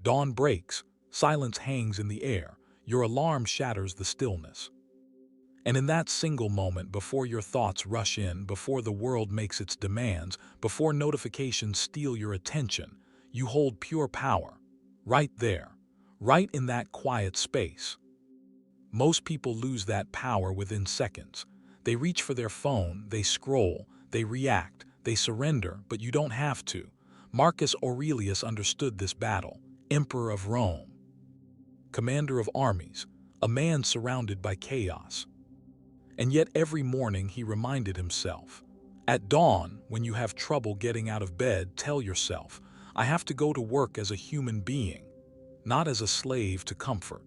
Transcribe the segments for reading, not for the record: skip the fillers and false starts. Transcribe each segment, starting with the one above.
Dawn breaks, silence hangs in the air, your alarm shatters the stillness. And in that single moment, before your thoughts rush in, before the world makes its demands, before notifications steal your attention, you hold pure power. Right there, right in that quiet space. Most people lose that power within seconds. They reach for their phone, they scroll, they react, they surrender, but you don't have to. Marcus Aurelius understood this battle, Emperor of Rome, commander of armies, a man surrounded by chaos. And yet every morning he reminded himself, at dawn, when you have trouble getting out of bed, tell yourself, I have to go to work as a human being, not as a slave to comfort,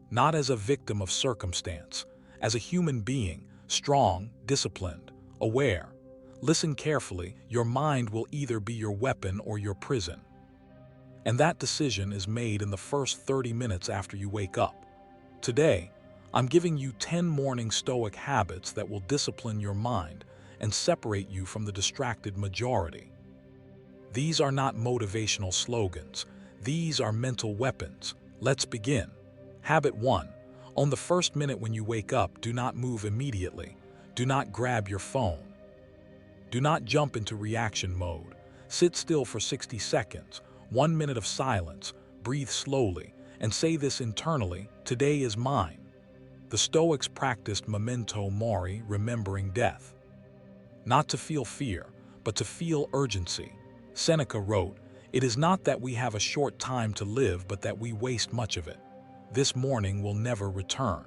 not as a victim of circumstance, as a human being, strong, disciplined, aware. Listen carefully, your mind will either be your weapon or your prison. And that decision is made in the first 30 minutes after you wake up. Today, I'm giving you 10 morning Stoic habits that will discipline your mind and separate you from the distracted majority. These are not motivational slogans. These are mental weapons. Let's begin. Habit 1. On the first minute when you wake up, do not move immediately. Do not grab your phone. Do not jump into reaction mode. Sit still for 60 seconds, 1 minute of silence, breathe slowly, and say this internally, today is mine. The Stoics practiced memento mori, remembering death. Not to feel fear, but to feel urgency. Seneca wrote, "It is not that we have a short time to live, but that we waste much of it. This morning will never return."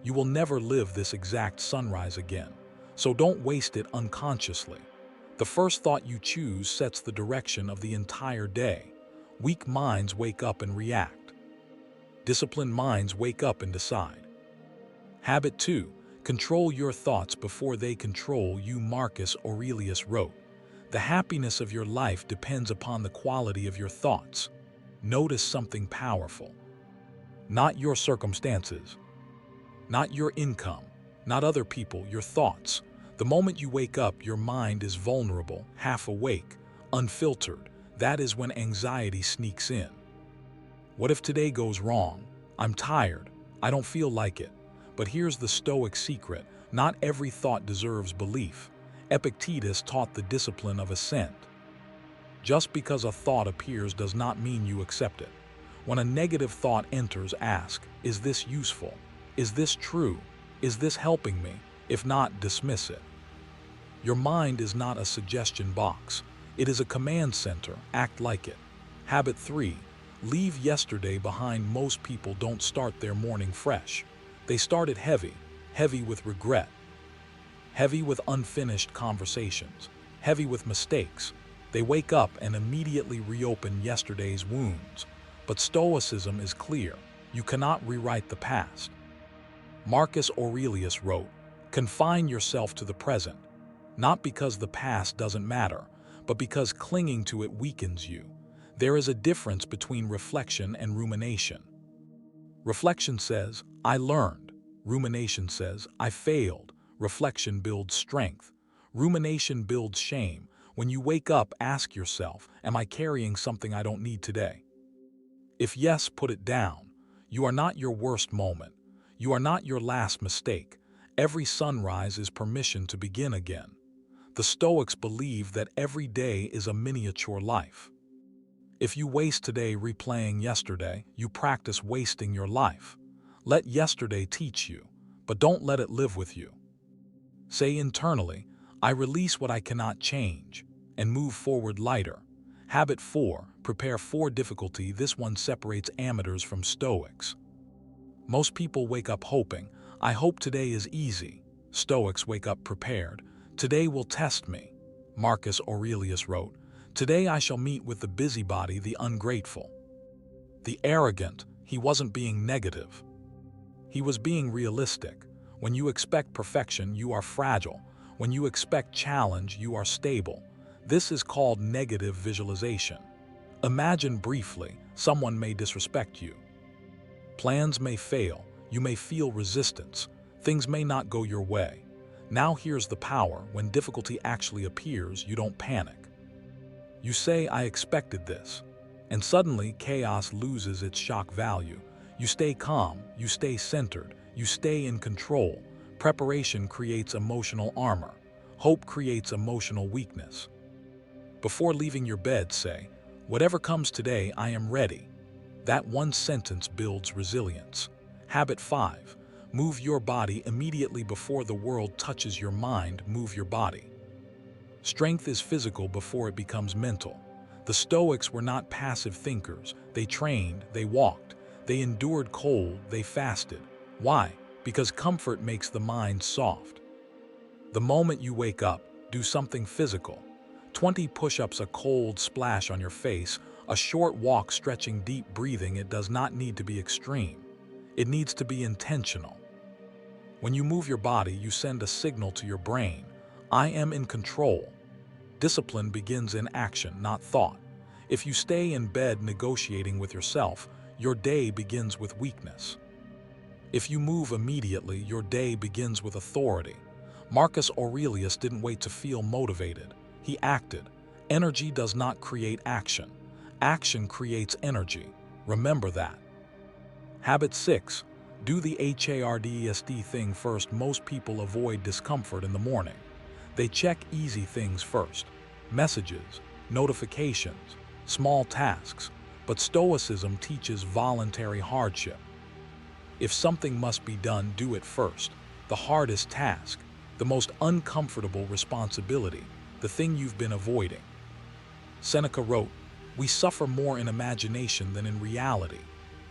You will never live this exact sunrise again, so don't waste it unconsciously. The first thought you choose sets the direction of the entire day. Weak minds wake up and react. Disciplined minds wake up and decide. Habit 2. Control your thoughts before they control you. Marcus Aurelius wrote, "The happiness of your life depends upon the quality of your thoughts." Notice something powerful. Not your circumstances, not your income, not other people, your thoughts. The moment you wake up, your mind is vulnerable, half awake, unfiltered. That is when anxiety sneaks in. What if today goes wrong? I'm tired. I don't feel like it. But here's the Stoic secret. Not every thought deserves belief. Epictetus taught the discipline of assent. Just because a thought appears does not mean you accept it. When a negative thought enters, ask, is this useful? Is this true? Is this helping me? If not, dismiss it. Your mind is not a suggestion box. It is a command center. Act like it. Habit 3. Leave yesterday behind. Most people don't start their morning fresh. They started heavy, heavy with regret, heavy with unfinished conversations, heavy with mistakes. They wake up and immediately reopen yesterday's wounds. But Stoicism is clear. You cannot rewrite the past. Marcus Aurelius wrote, "Confine yourself to the present, not because the past doesn't matter, but because clinging to it weakens you." There is a difference between reflection and rumination. Reflection says, I learned. Rumination says, I failed. Reflection builds strength. Rumination builds shame. When you wake up, ask yourself, am I carrying something I don't need today? If yes, put it down. You are not your worst moment. You are not your last mistake. Every sunrise is permission to begin again. The Stoics believe that every day is a miniature life. If you waste today replaying yesterday, you practice wasting your life. Let yesterday teach you, but don't let it live with you. Say internally, I release what I cannot change, and move forward lighter. Habit 4. Prepare for difficulty. This one separates amateurs from Stoics. Most people wake up hoping, I hope today is easy. Stoics wake up prepared. Today will test me. Marcus Aurelius wrote, "Today I shall meet with the busybody, the ungrateful, the arrogant." He wasn't being negative. He was being realistic. When you expect perfection, you are fragile. When you expect challenge, you are stable. This is called negative visualization. Imagine briefly, someone may disrespect you. Plans may fail. You may feel resistance. Things may not go your way. Now here's the power. When difficulty actually appears, you don't panic. You say, I expected this. And suddenly, chaos loses its shock value. You stay calm, you stay centered, you stay in control. Preparation creates emotional armor. Hope creates emotional weakness. Before leaving your bed, say, "Whatever comes today, I am ready." That one sentence builds resilience. Habit 5. Move your body immediately before the world touches your mind. Move your body. Strength is physical before it becomes mental. The Stoics were not passive thinkers. They trained, they walked, they endured cold, they fasted. Why? Because comfort makes the mind soft. The moment you wake up, do something physical. 20 push-ups, a cold splash on your face, a short walk, stretching, deep breathing. It does not need to be extreme. It needs to be intentional. When you move your body, you send a signal to your brain. I am in control. Discipline begins in action, not thought. If you stay in bed negotiating with yourself, your day begins with weakness. If you move immediately, your day begins with authority. Marcus Aurelius didn't wait to feel motivated. He acted. Energy does not create action. Action creates energy. Remember that. Habit 6. Do the HARDEST thing first. Most people avoid discomfort in the morning. They check easy things first. Messages, notifications, small tasks. But Stoicism teaches voluntary hardship. If something must be done, do it first. The hardest task, the most uncomfortable responsibility, the thing you've been avoiding. Seneca wrote, "We suffer more in imagination than in reality."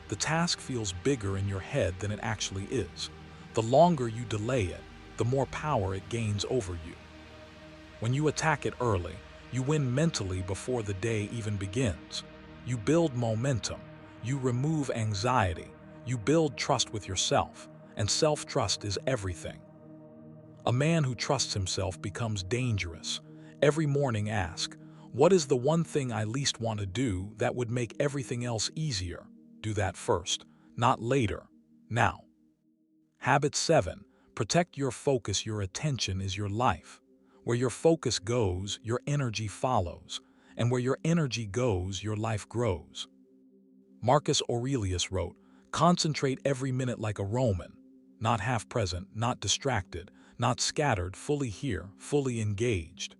The task feels bigger in your head than it actually is. The longer you delay it, the more power it gains over you. When you attack it early, you win mentally before the day even begins. You build momentum, you remove anxiety, you build trust with yourself, and self-trust is everything. A man who trusts himself becomes dangerous. Every morning ask, what is the one thing I least want to do that would make everything else easier? Do that first, not later, now. Habit 7. Protect your focus. Your attention is your life. Where your focus goes, your energy follows. And where your energy goes, your life grows. Marcus Aurelius wrote, "Concentrate every minute like a Roman, not half present, not distracted, not scattered, fully here, fully engaged."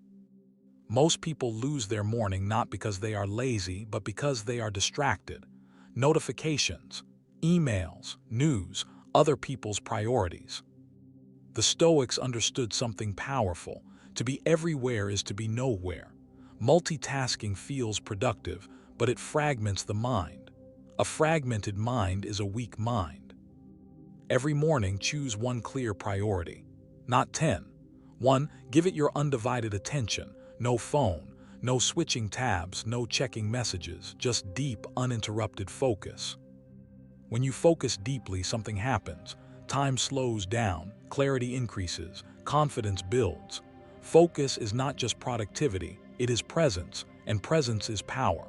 Most people lose their morning not because they are lazy, but because they are distracted. Notifications, emails, news, other people's priorities. The Stoics understood something powerful. To be everywhere is to be nowhere. Multitasking feels productive, but it fragments the mind. A fragmented mind is a weak mind. Every morning, choose one clear priority, not 10. 1. Give it your undivided attention. No phone, no switching tabs, no checking messages, just deep, uninterrupted focus. When you focus deeply, something happens. Time slows down, clarity increases, confidence builds. Focus is not just productivity, it is presence, and presence is power.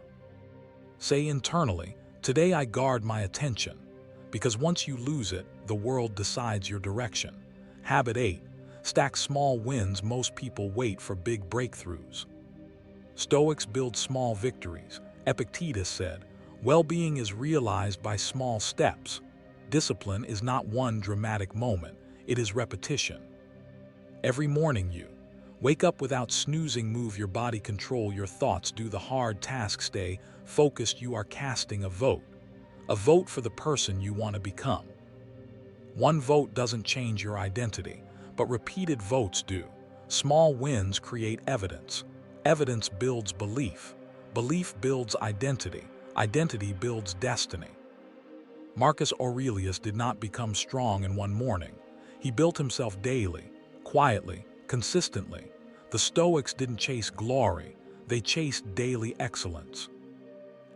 Say internally, today I guard my attention. Because once you lose it, the world decides your direction. Habit 8. Stack small wins. Most people wait for big breakthroughs. Stoics build small victories. Epictetus said, "Well-being is realized by small steps." Discipline is not one dramatic moment, it is repetition. Every morning you wake up without snoozing. Move your body, control your thoughts, do the hard task, stay focused. You are casting a vote for the person you want to become. One vote doesn't change your identity, but repeated votes do. Small wins create evidence. Evidence builds belief. Belief builds identity. Identity builds destiny. Marcus Aurelius did not become strong in one morning. He built himself daily, quietly, consistently. The Stoics didn't chase glory, they chased daily excellence.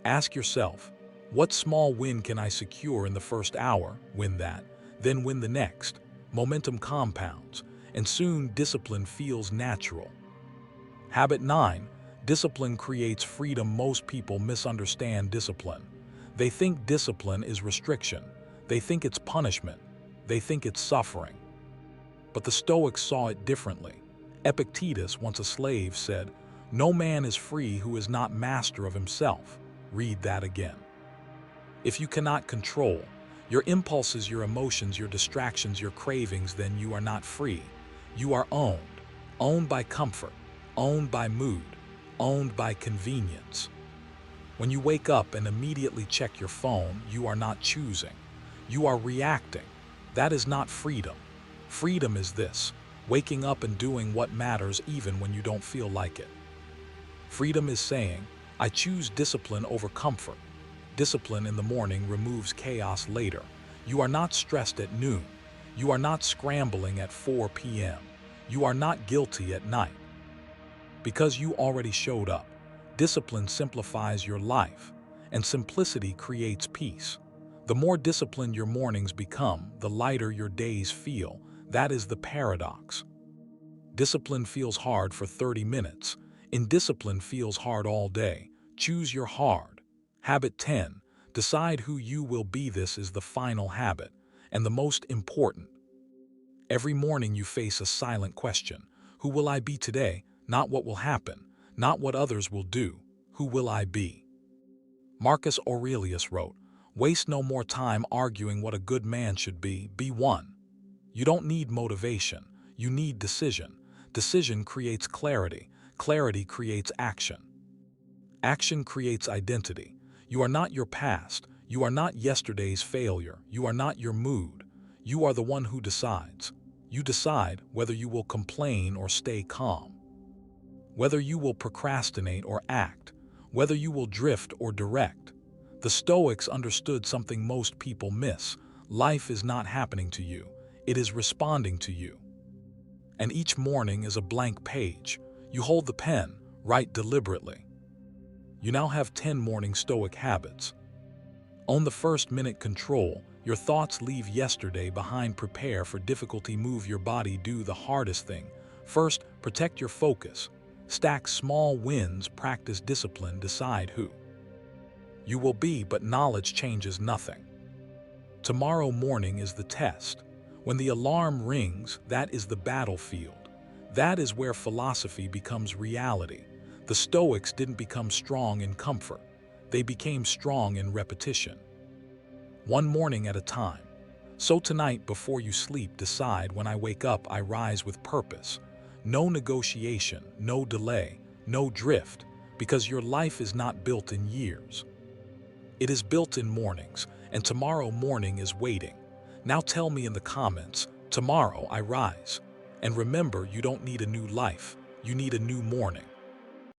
Ask yourself, what small win can I secure in the first hour? Win that, then win the next. Momentum compounds, and soon discipline feels natural. Habit 9. Discipline creates freedom. Most people misunderstand discipline. They think discipline is restriction. They think it's punishment. They think it's suffering. But the Stoics saw it differently. Epictetus, once a slave, said, "No man is free who is not master of himself." Read that again. If you cannot control your impulses, your emotions, your distractions, your cravings, then you are not free. You are owned by comfort, owned by mood, owned by convenience. When you wake up and immediately check your phone, you are not choosing. You are reacting. That is not freedom. Freedom is this: waking up and doing what matters even when you don't feel like it. Freedom is saying, I choose discipline over comfort. Discipline in the morning removes chaos later. You are not stressed at noon. You are not scrambling at 4 p.m. You are not guilty at night. Because you already showed up. Discipline simplifies your life, and simplicity creates peace. The more disciplined your mornings become, the lighter your days feel. That is the paradox. Discipline feels hard for 30 minutes. Indiscipline feels hard all day. Choose your hard. Habit 10. Decide who you will be. This is the final habit, and the most important. Every morning you face a silent question. Who will I be today? Not what will happen, not what others will do. Who will I be? Marcus Aurelius wrote, waste no more time arguing what a good man should be. Be one. You don't need motivation. You need decision. Decision creates clarity. Clarity creates action. Action creates identity. You are not your past. You are not yesterday's failure. You are not your mood. You are the one who decides. You decide whether you will complain or stay calm, whether you will procrastinate or act, whether you will drift or direct. The Stoics understood something most people miss. Life is not happening to you. It is responding to you. And each morning is a blank page. You hold the pen, write deliberately. You now have 10 morning Stoic habits. Own the first minute control. Your thoughts leave yesterday behind. Prepare for difficulty. Move your body. Do the hardest thing. First, protect your focus. Stack small wins. Practice discipline. Decide who you will be, but knowledge changes nothing. Tomorrow morning is the test. When the alarm rings, that is the battlefield. That is where philosophy becomes reality. The Stoics didn't become strong in comfort. They became strong in repetition. One morning at a time. So tonight, before you sleep, decide, when I wake up, I rise with purpose. No negotiation, no delay, no drift, because your life is not built in years. It is built in mornings, and tomorrow morning is waiting. Now tell me in the comments, tomorrow I rise. And remember, you don't need a new life, you need a new morning.